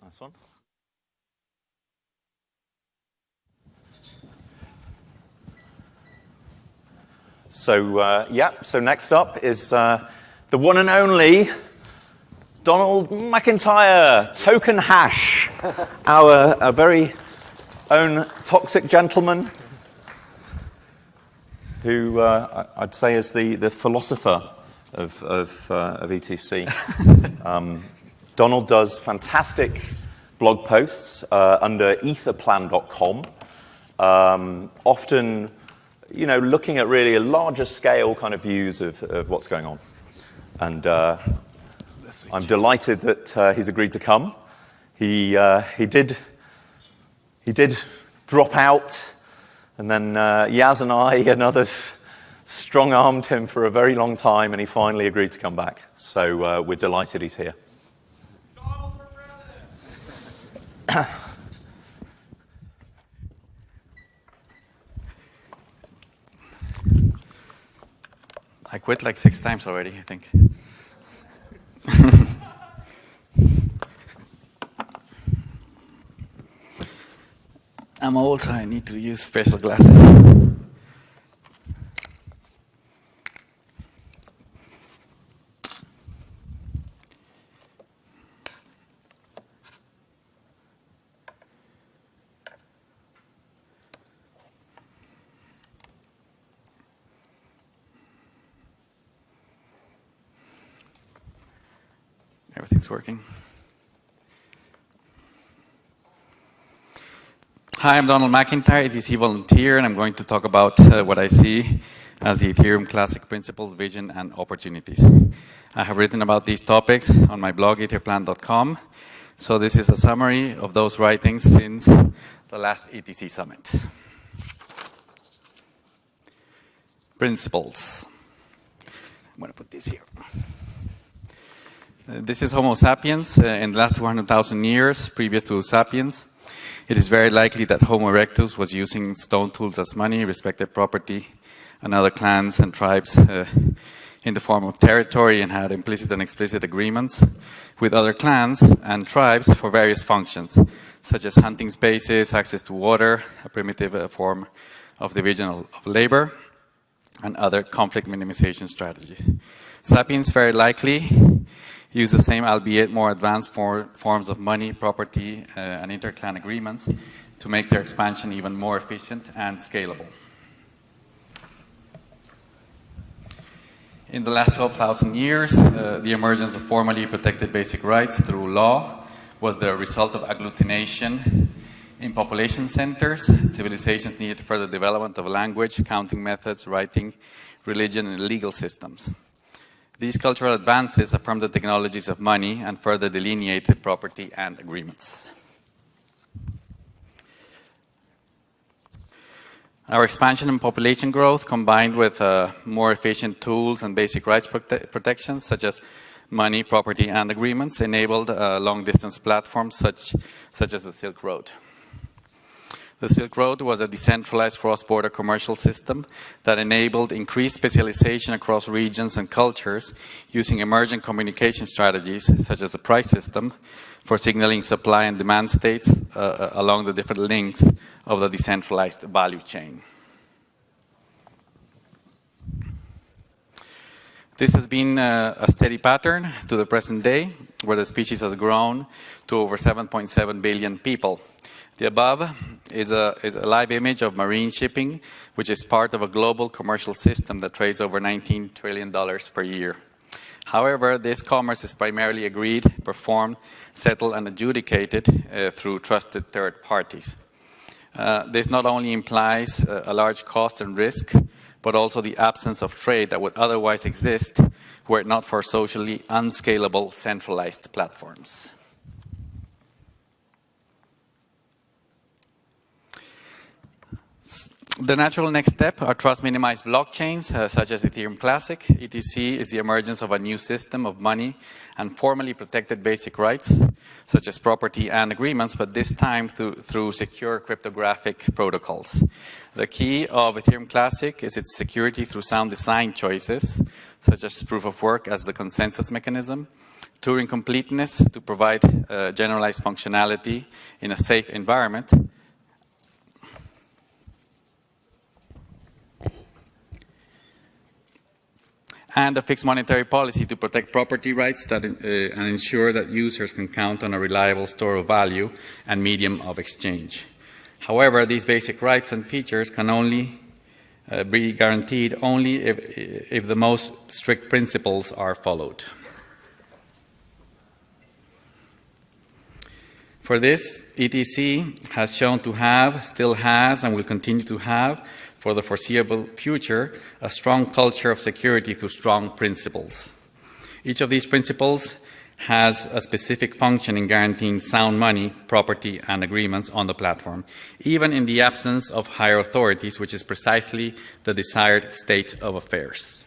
Nice one. So next up is the one and only Donald McIntyre, Token Hash, our very own toxic gentleman, who I'd say is the philosopher of ETC. Donald does fantastic blog posts under etherplan.com, often, looking at really a larger scale kind of views of what's going on. And I'm delighted that he's agreed to come. He did drop out, and then Yaz and I and others strong-armed him for a very long time, and he finally agreed to come back. So we're delighted he's here. Donald for president. I quit like 6 times already, I think. I'm old, so I need to use special glasses. Everything's working. Hi, I'm Donald McIntyre, ETC volunteer, and I'm going to talk about what I see as the Ethereum Classic principles, vision, and opportunities. I have written about these topics on my blog, etherplan.com. So this is a summary of those writings since the last ETC summit. Principles. I'm going to put this here. This is Homo sapiens in the last 200,000 years previous to sapiens. It is very likely that Homo erectus was using stone tools as money, respected property, and other clans and tribes in the form of territory, and had implicit and explicit agreements with other clans and tribes for various functions, such as hunting spaces, access to water, a primitive form of division of labor, and other conflict minimization strategies. Sapiens very likely use the same, albeit more advanced forms of money, property, and interclan agreements to make their expansion even more efficient and scalable. In the last 12,000 years, the emergence of formally protected basic rights through law was the result of agglutination in population centers. Civilizations needed further development of language, counting methods, writing, religion, and legal systems. These cultural advances affirmed the technologies of money and further delineated property and agreements. Our expansion and population growth, combined with more efficient tools and basic rights protections, such as money, property, and agreements, enabled long-distance platforms such as the Silk Road. The Silk Road was a decentralized cross-border commercial system that enabled increased specialization across regions and cultures using emergent communication strategies, such as the price system, for signaling supply and demand states along the different links of the decentralized value chain. This has been a steady pattern to the present day, where the species has grown to over 7.7 billion people. The above is a live image of marine shipping, which is part of a global commercial system that trades over $19 trillion per year. However, this commerce is primarily agreed, performed, settled, and adjudicated through trusted third parties. This not only implies a large cost and risk, but also the absence of trade that would otherwise exist were it not for socially unscalable centralized platforms. The natural next step are trust-minimized blockchains, such as Ethereum Classic. ETC is the emergence of a new system of money and formally protected basic rights, such as property and agreements, but this time through secure cryptographic protocols. The key of Ethereum Classic is its security through sound design choices, such as proof of work as the consensus mechanism, Turing completeness to provide generalized functionality in a safe environment, and a fixed monetary policy to protect property rights that, and ensure that users can count on a reliable store of value and medium of exchange. However, these basic rights and features can only be guaranteed only if the most strict principles are followed. For this, ETC has shown to have, still has, and will continue to have, for the foreseeable future, a strong culture of security through strong principles. Each of these principles has a specific function in guaranteeing sound money, property, and agreements on the platform, even in the absence of higher authorities, which is precisely the desired state of affairs.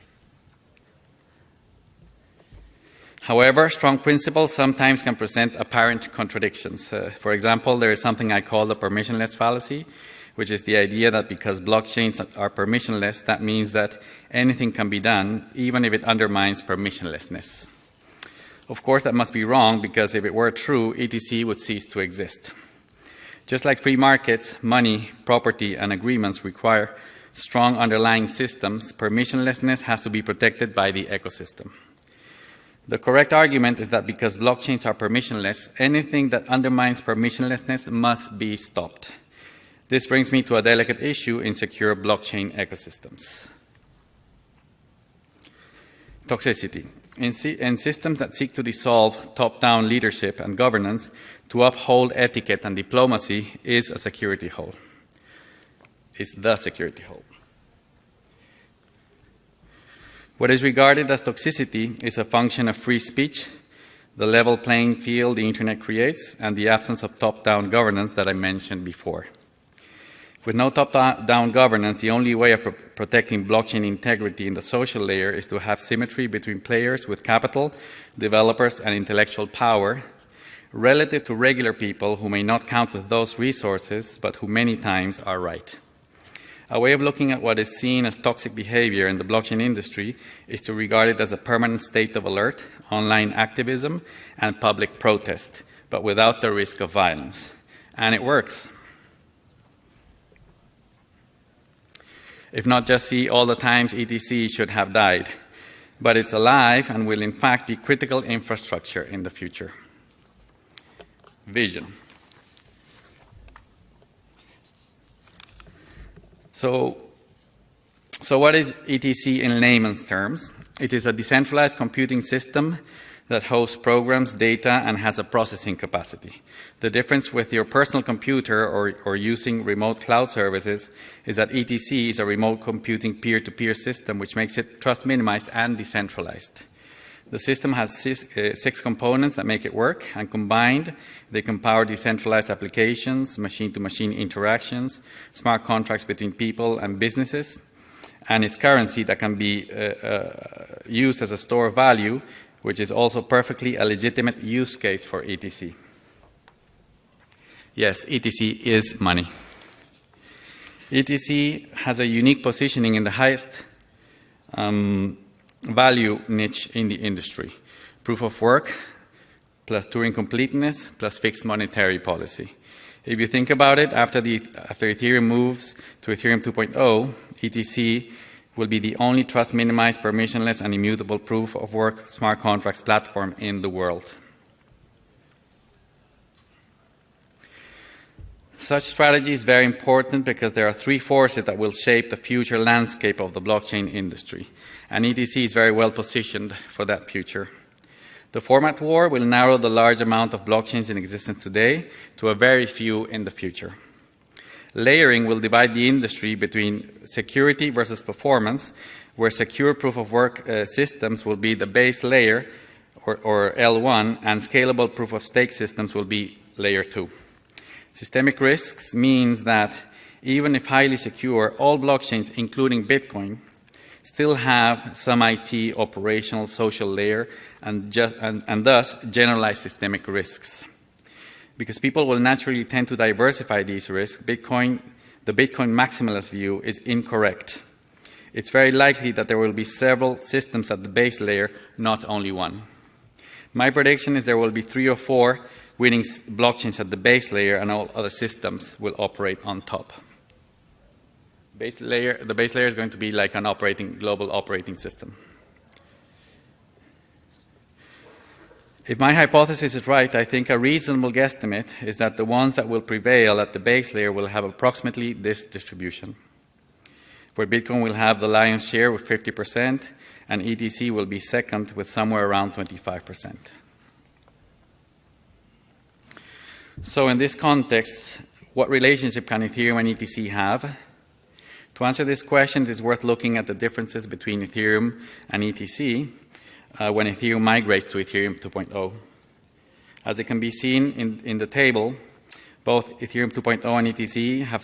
However, strong principles sometimes can present apparent contradictions. For example, there is something I call the permissionless fallacy, which is the idea that because blockchains are permissionless, that means that anything can be done, even if it undermines permissionlessness. Of course, that must be wrong, because if it were true, ETC would cease to exist. Just like free markets, money, property, and agreements require strong underlying systems, permissionlessness has to be protected by the ecosystem. The correct argument is that because blockchains are permissionless, anything that undermines permissionlessness must be stopped. This brings me to a delicate issue in secure blockchain ecosystems. Toxicity. In systems that seek to dissolve top-down leadership and governance, to uphold etiquette and diplomacy is a security hole. It's the security hole. What is regarded as toxicity is a function of free speech, the level playing field the internet creates, and the absence of top-down governance that I mentioned before. With no top-down governance, the only way of protecting blockchain integrity in the social layer is to have symmetry between players with capital, developers, and intellectual power, relative to regular people who may not count with those resources, but who many times are right. A way of looking at what is seen as toxic behavior in the blockchain industry is to regard it as a permanent state of alert, online activism, and public protest, but without the risk of violence. And it works. If not just see all the times ETC should have died, but it's alive and will in fact be critical infrastructure in the future. Vision. So what is ETC in layman's terms? It is a decentralized computing system that hosts programs, data, and has a processing capacity. The difference with your personal computer or using remote cloud services is that ETC is a remote computing peer-to-peer system, which makes it trust minimized and decentralized. The system has six components that make it work, and combined, they can power decentralized applications, machine-to-machine interactions, smart contracts between people and businesses, and its currency that can be used as a store of value, which is also perfectly a legitimate use case for ETC. Yes, ETC is money. ETC has a unique positioning in the highest value niche in the industry. Proof of work, plus Turing completeness, plus fixed monetary policy. If you think about it, after Ethereum moves to Ethereum 2.0, ETC will be the only trust minimized, permissionless, and immutable proof of work smart contracts platform in the world. Such strategy is very important because there are three forces that will shape the future landscape of the blockchain industry, and ETC is very well positioned for that future. The format war will narrow the large amount of blockchains in existence today to a very few in the future. Layering will divide the industry between security versus performance, where secure proof-of-work systems will be the base layer, or L1, and scalable proof-of-stake systems will be layer 2. Systemic risks means that even if highly secure, all blockchains, including Bitcoin, still have some IT, operational, social layer, and thus generalized systemic risks. Because people will naturally tend to diversify these risks, the Bitcoin maximalist view is incorrect. It's very likely that there will be several systems at the base layer, not only one. My prediction is there will be 3 or 4 winning blockchains at the base layer, and all other systems will operate on top. The base layer is going to be like an global operating system. If my hypothesis is right, I think a reasonable guesstimate is that the ones that will prevail at the base layer will have approximately this distribution, where Bitcoin will have the lion's share with 50%, and ETC will be second with somewhere around 25%. So in this context, what relationship can Ethereum and ETC have? To answer this question, it is worth looking at the differences between Ethereum and ETC when Ethereum migrates to Ethereum 2.0. As it can be seen in the table, both Ethereum 2.0 and ETC have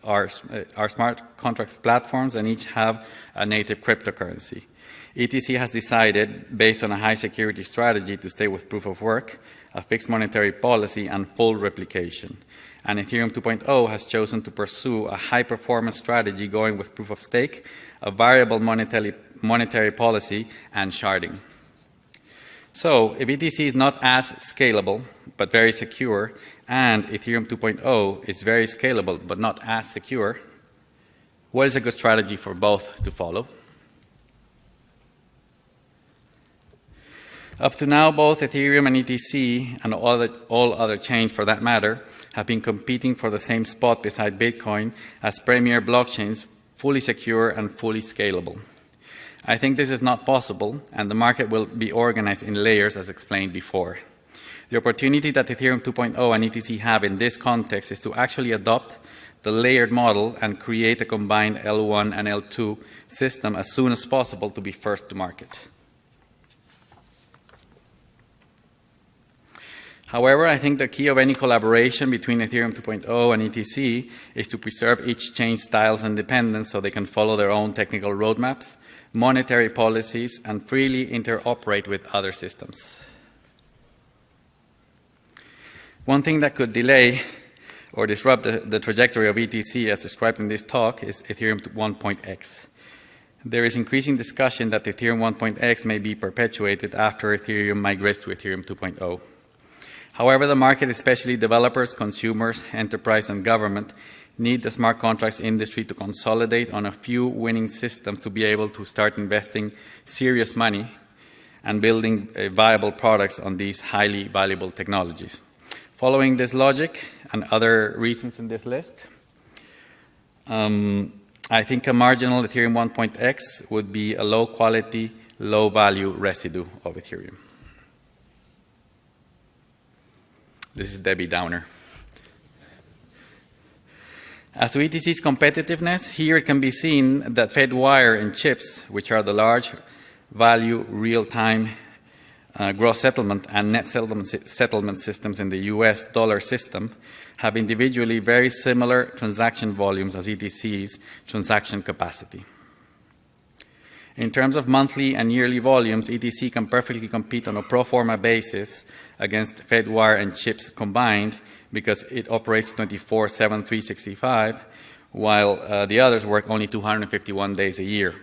are smart contracts platforms, and each have a native cryptocurrency. ETC has decided, based on a high security strategy, to stay with proof of work, a fixed monetary policy, and full replication. And Ethereum 2.0 has chosen to pursue a high-performance strategy going with proof of stake, a variable monetary policy, and sharding. So, if ETC is not as scalable, but very secure, and Ethereum 2.0 is very scalable, but not as secure, what is a good strategy for both to follow? Up to now, both Ethereum and ETC, and all other chains for that matter, have been competing for the same spot beside Bitcoin as premier blockchains, fully secure and fully scalable. I think this is not possible, and the market will be organized in layers as explained before. The opportunity that Ethereum 2.0 and ETC have in this context is to actually adopt the layered model and create a combined L1 and L2 system as soon as possible to be first to market. However, I think the key of any collaboration between Ethereum 2.0 and ETC is to preserve each chain's styles and independence so they can follow their own technical roadmaps, monetary policies, and freely interoperate with other systems. One thing that could delay or disrupt the trajectory of ETC as described in this talk is Ethereum 1.x. There is increasing discussion that Ethereum 1.x may be perpetuated after Ethereum migrates to Ethereum 2.0. However, the market, especially developers, consumers, enterprise, and government, need the smart contracts industry to consolidate on a few winning systems to be able to start investing serious money and building viable products on these highly valuable technologies. Following this logic and other reasons in this list, I think a marginal Ethereum 1.x would be a low-quality, low-value residue of Ethereum. This is Debbie Downer. As to ETC's competitiveness, here it can be seen that Fedwire and chips, which are the large value real-time gross settlement and net settlement systems in the US dollar system, have individually very similar transaction volumes as ETC's transaction capacity. In terms of monthly and yearly volumes, ETC can perfectly compete on a pro forma basis against Fedwire and chips combined because it operates 24/7, 365, while the others work only 251 days a year.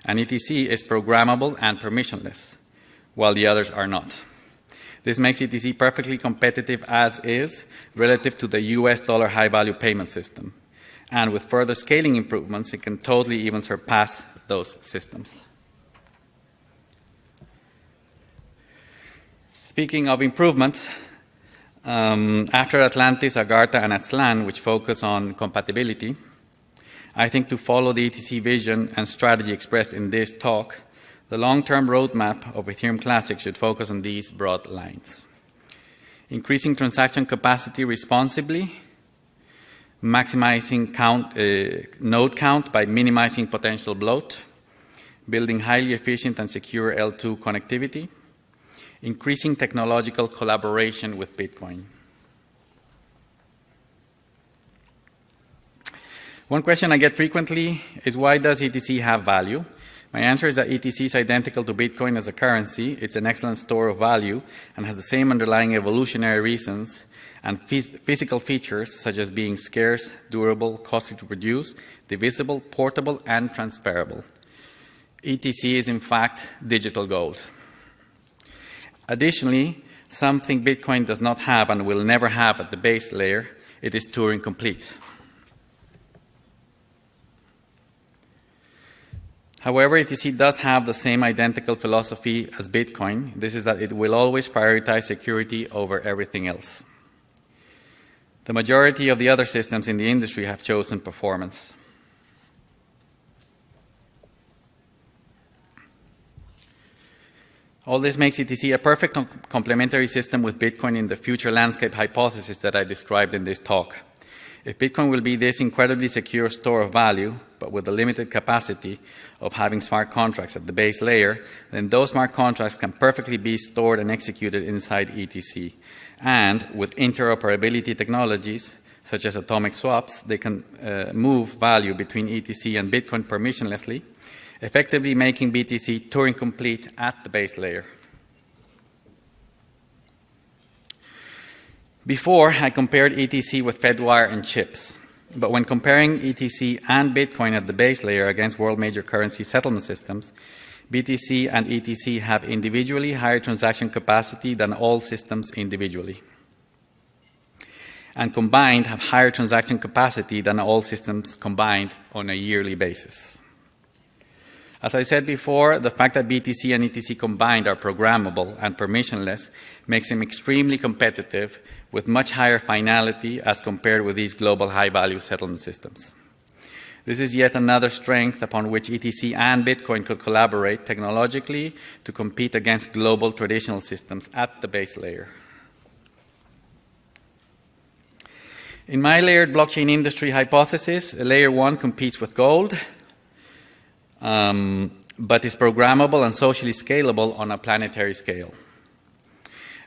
And ETC is programmable and permissionless, while the others are not. This makes ETC perfectly competitive as is relative to the US dollar high-value payment system. And with further scaling improvements, it can totally even surpass those systems. Speaking of improvements, after Atlantis, Agartha, and Aztlan, which focus on compatibility, I think to follow the ETC vision and strategy expressed in this talk, the long-term roadmap of Ethereum Classic should focus on these broad lines. Increasing transaction capacity responsibly, maximizing node count by minimizing potential bloat, building highly efficient and secure L2 connectivity, increasing technological collaboration with Bitcoin. One question I get frequently is, why does ETC have value? My answer is that ETC is identical to Bitcoin as a currency. It's an excellent store of value and has the same underlying evolutionary reasons and physical features such as being scarce, durable, costly to produce, divisible, portable, and transferable. ETC is in fact digital gold. Additionally, something Bitcoin does not have and will never have at the base layer, it is Turing complete. However, ETC does have the same identical philosophy as Bitcoin. This is that it will always prioritize security over everything else. The majority of the other systems in the industry have chosen performance. All this makes ETC a perfect complementary system with Bitcoin in the future landscape hypothesis that I described in this talk. If Bitcoin will be this incredibly secure store of value, but with the limited capacity of having smart contracts at the base layer, then those smart contracts can perfectly be stored and executed inside ETC. And with interoperability technologies, such as atomic swaps, they can move value between ETC and Bitcoin permissionlessly, effectively making BTC Turing complete at the base layer. Before, I compared ETC with Fedwire and chips. But when comparing ETC and Bitcoin at the base layer against world major currency settlement systems, BTC and ETC have individually higher transaction capacity than all systems individually. And combined have higher transaction capacity than all systems combined on a yearly basis. As I said before, the fact that BTC and ETC combined are programmable and permissionless makes them extremely competitive with much higher finality as compared with these global high-value settlement systems. This is yet another strength upon which ETC and Bitcoin could collaborate technologically to compete against global traditional systems at the base layer. In my layered blockchain industry hypothesis, layer 1 competes with gold, but is programmable and socially scalable on a planetary scale.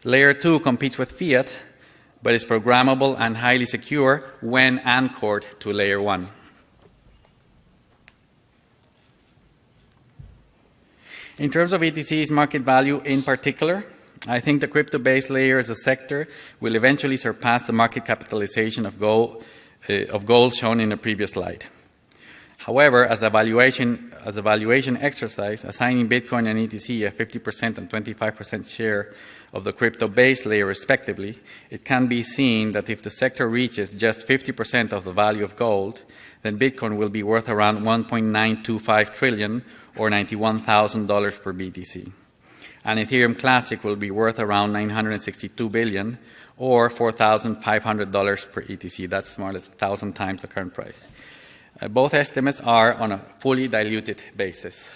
Layer 2 competes with fiat, but is programmable and highly secure when anchored to layer 1. In terms of ETC's market value in particular, I think the crypto-based layer as a sector will eventually surpass the market capitalization of gold shown in the previous slide. However, as a valuation exercise, assigning Bitcoin and ETC a 50% and 25% share of the crypto-based layer respectively, it can be seen that if the sector reaches just 50% of the value of gold, then Bitcoin will be worth around 1.925 trillion or $91,000 per BTC. And Ethereum Classic will be worth around 962 billion or $4,500 per ETC. That's more or less 1,000 times the current price. Both estimates are on a fully diluted basis.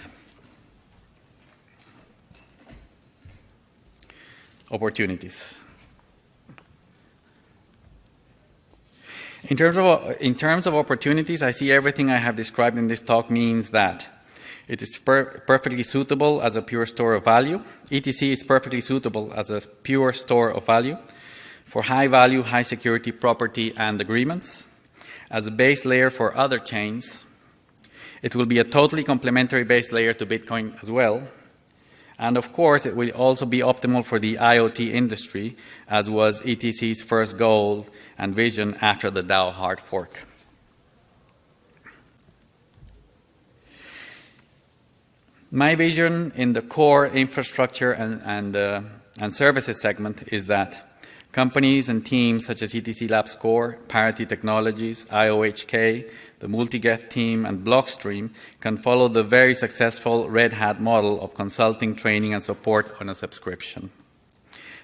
Opportunities. In terms of opportunities, I see everything I have described in this talk means that it is perfectly suitable as a pure store of value. ETC is perfectly suitable as a pure store of value for high value, high security property and agreements. As a base layer for other chains, it will be a totally complementary base layer to Bitcoin as well. And of course, it will also be optimal for the IoT industry, as was ETC's first goal and vision after the DAO hard fork. My vision in the core infrastructure and services segment is that companies and teams such as ETC Labs Core, Parity Technologies, IOHK, the Multiget team, and Blockstream can follow the very successful Red Hat model of consulting, training, and support on a subscription.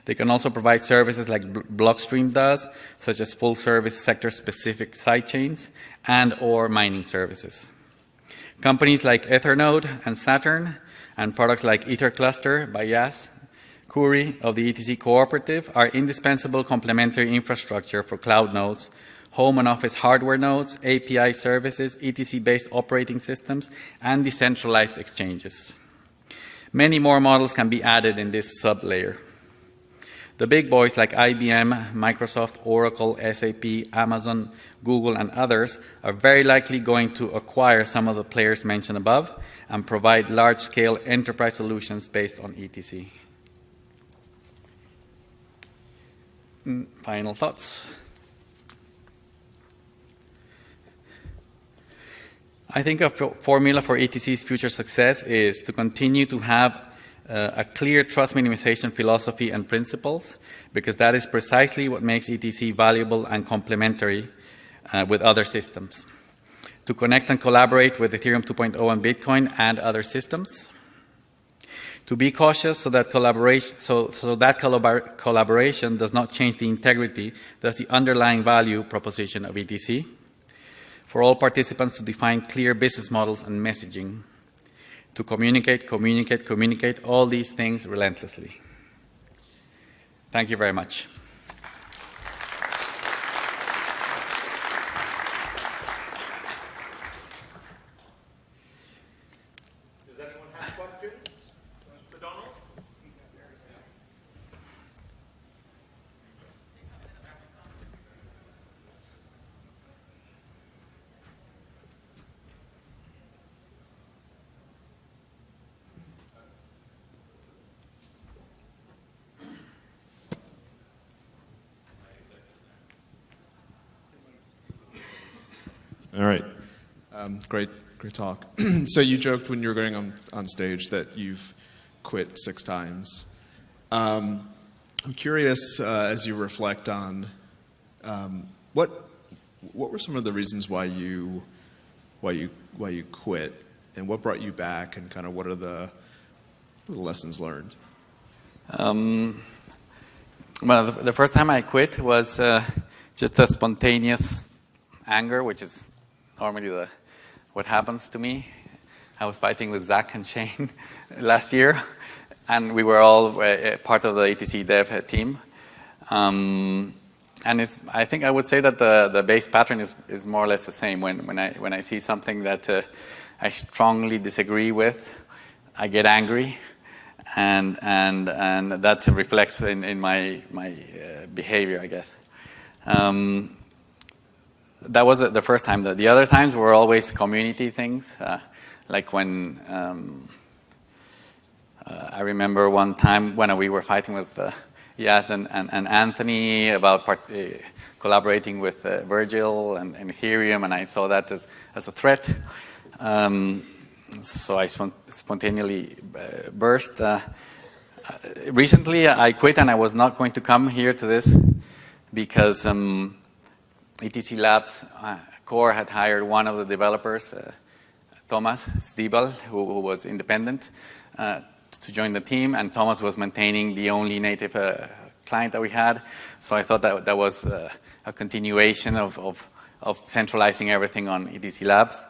They can also provide services like Blockstream does, such as full-service sector-specific sidechains and/or mining services. Companies like Ethernode and Saturn, and products like EtherCluster by Yas Khoury of the ETC Cooperative are indispensable complementary infrastructure for cloud nodes, home and office hardware nodes, API services, ETC-based operating systems, and decentralized exchanges. Many more models can be added in this sub-layer. The big boys like IBM, Microsoft, Oracle, SAP, Amazon, Google, and others are very likely going to acquire some of the players mentioned above and provide large-scale enterprise solutions based on ETC. Final thoughts. I think a formula for ETC's future success is to continue to have a clear trust minimization philosophy and principles, because that is precisely what makes ETC valuable and complementary with other systems. To connect and collaborate with Ethereum 2.0 and Bitcoin and other systems. To be cautious so that collaboration does not change the integrity, thus the underlying value proposition of ETC. For all participants to define clear business models and messaging. To communicate all these things relentlessly. Thank you very much. Does anyone have questions for Donald? All right. Great talk. So you joked when you were going on stage that you've quit 6 times. I'm curious, as you reflect on what were some of the reasons why you quit, and what brought you back, and kind of what are the lessons learned? Well, the first time I quit was just a spontaneous anger, which is normally what happens to me. I was fighting with Zach and Shane last year, and we were all part of the ETC dev team. And I think I would say that the base pattern is more or less the same. When I see something that I strongly disagree with, I get angry, and that reflects in my behavior, I guess. That was the first time. The other times were always community things, like when I remember one time when we were fighting with Yas and Anthony about collaborating with Virgil and Ethereum, and I saw that as a threat. So I spontaneously burst. Recently, I quit, and I was not going to come here to this because ETC Labs core had hired one of the developers, Thomas Stiebel, who was independent, to join the team, and Thomas was maintaining the only native client that we had. So I thought that was a continuation of centralizing everything on ETC Labs.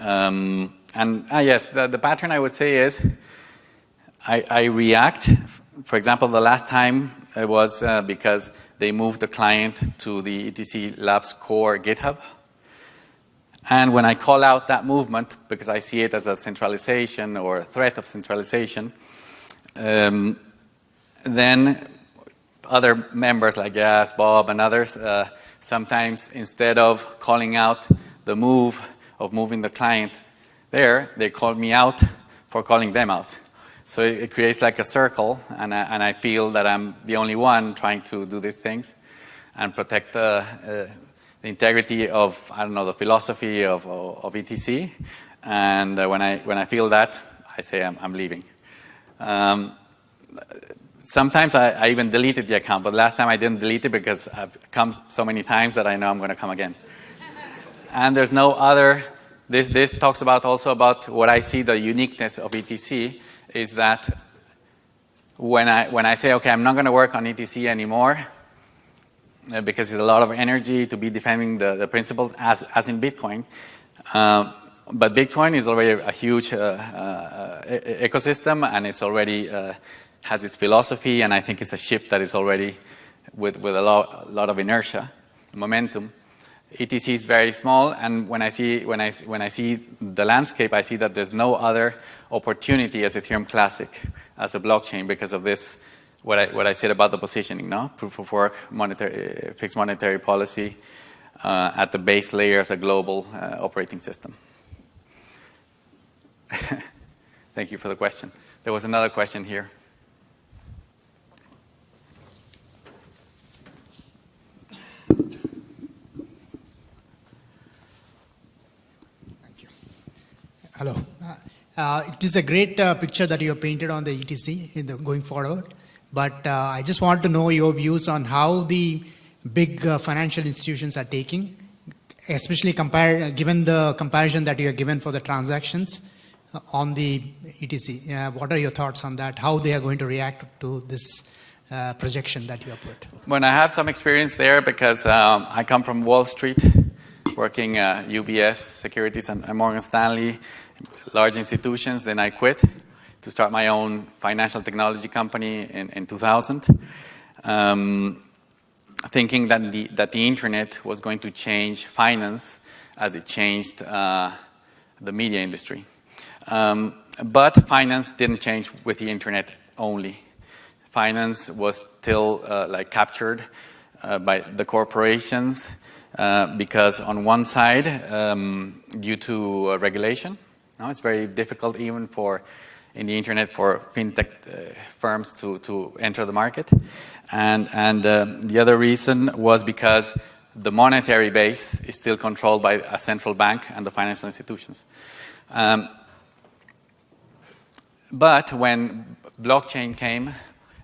Yes, the pattern I would say is I react. For example, the last time it was because they moved the client to the ETC Labs core GitHub. And when I call out that movement, because I see it as a centralization or a threat of centralization, then other members like Yas, Bob, and others, sometimes instead of calling out the move of moving the client there, they call me out for calling them out. So it creates like a circle, and I feel that I'm the only one trying to do these things and protect the integrity of, I don't know, the philosophy of ETC. And when I feel that, I say I'm leaving. Sometimes I even deleted the account, but last time I didn't delete it because I've come so many times that I know I'm going to come again. And there's no other. This talks also about what I see the uniqueness of ETC is that when I say, okay, I'm not going to work on ETC anymore because it's a lot of energy to be defending the principles as in Bitcoin. But Bitcoin is already a huge ecosystem, and it's already has its philosophy, and I think it's a ship that is already with a lot of inertia, momentum. ETC is very small, and when I see the landscape, I see that there's no other opportunity as Ethereum Classic, as a blockchain, because of this, what I said about the positioning, no? Proof of work, fixed monetary policy, at the base layer as a global operating system. Thank you for the question. There was another question here. Hello. It is a great picture that you have painted on the ETC going forward. But I just want to know your views on how the big financial institutions are taking, especially given the comparison that you have given for the transactions on the ETC. What are your thoughts on that? How they are going to react to this projection that you have put? When I have some experience there, because I come from Wall Street, working UBS, Securities, and Morgan Stanley, large institutions. Then I quit to start my own financial technology company in 2000, thinking that the internet was going to change finance as it changed the media industry. But finance didn't change with the internet only. Finance was still captured by the corporations because on one side, due to regulation, it's very difficult even in the internet for fintech firms to enter the market. And the other reason was because the monetary base is still controlled by a central bank and the financial institutions. But when blockchain came,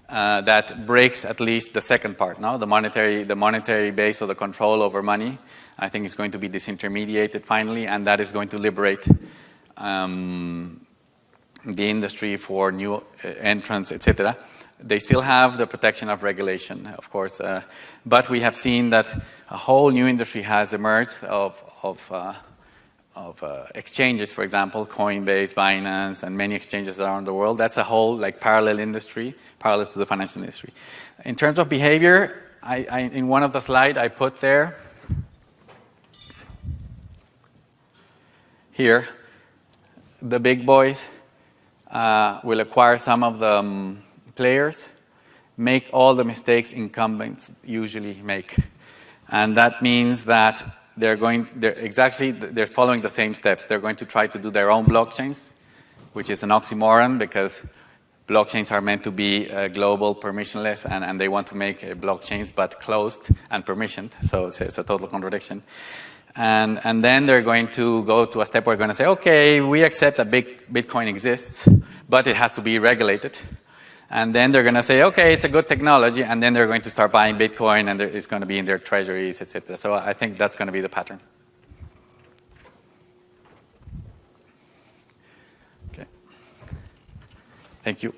that breaks at least the second part. No, the monetary base, or the control over money, I think is going to be disintermediated finally, and that is going to liberate the industry for new entrants, etc. They still have the protection of regulation, of course, but we have seen that a whole new industry has emerged of exchanges, for example, Coinbase, Binance, and many exchanges around the world. That's a whole parallel industry, parallel to the financial industry. In terms of behavior, in one of the slides I put there, here, the big boys will acquire some of the players, make all the mistakes incumbents usually make. And that means that they're following the same steps. They're going to try to do their own blockchains, which is an oxymoron because blockchains are meant to be global, permissionless, and they want to make blockchains but closed and permissioned. So it's a total contradiction. And then they're going to go to a step where they're going to say, okay, we accept that Bitcoin exists, but it has to be regulated. And then they're going to say, okay, it's a good technology, and then they're going to start buying Bitcoin, and it's going to be in their treasuries, etc. So I think that's going to be the pattern. Okay. Thank you.